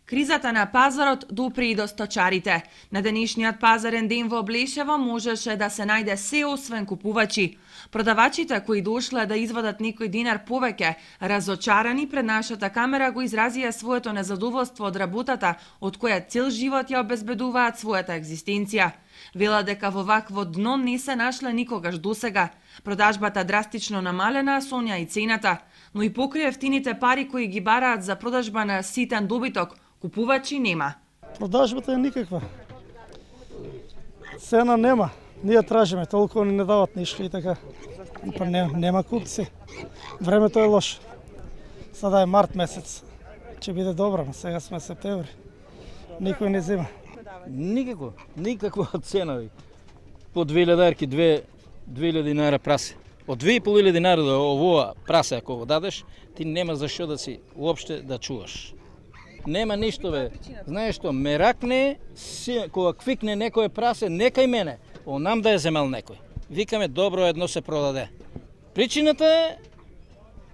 Кризата на пазарот допри и до сточарите. На денешниот пазарен ден во Блешево можеше да се најде се освен купувачи. Продавачите кои дошле да извадат некој динар повеќе, разочарани пред нашата камера, го изразија своето незадоволство од работата, од која цел живот ја обезбедуваат својата екзистенција. Вела дека во вакво дно не се нашле никогаш досега. Продажбата драстично намалена, сонја и цената, но и покрај ефтините пари кои ги бараат за продажба на ситен добиток, купувачи нема. Продажбата е никаква. Цена нема. Ние тражиме, толку не дават ништо и така. Па нема купци. Времето е лошо. Сада е март месец. Ќе биде добро, но сега сме септември. Никој не зема. Никаква цена. По 2000 динари прасе. Од 2500 динари до овоа прасе ако го дадеш, ти нема зашо да си уопште да чуваш. Нема ништо бе. Знаеш што, ме ракне, кога квикне некој прасе, некај мене, онам да е земал некој. Викаме, добро, едно се продаде. Причината е,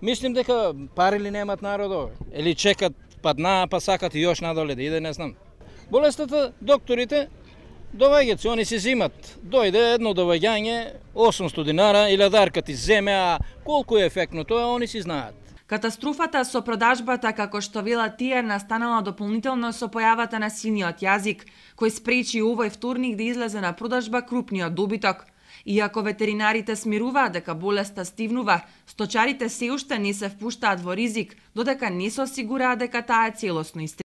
мислим дека пари ли немат народо, или чекат падна, па сакат и још надоле да иде, не знам. Болестата, докторите, доваѓат се, они си зимат. Дојде едно доваѓање, 800 динара, или дарка ти земе, а колку е ефектно тоа, они си знаат. Катастрофата со продажбата, како што вела тие, настанала дополнително со појавата на синиот јазик, кој спречи овој вторник да излезе на продажба крупниот добиток. Иако ветеринарите смируваат дека болеста стивнува, сточарите се уште не се впуштаат во ризик, додека не се осигураат дека таа е целосно истребена.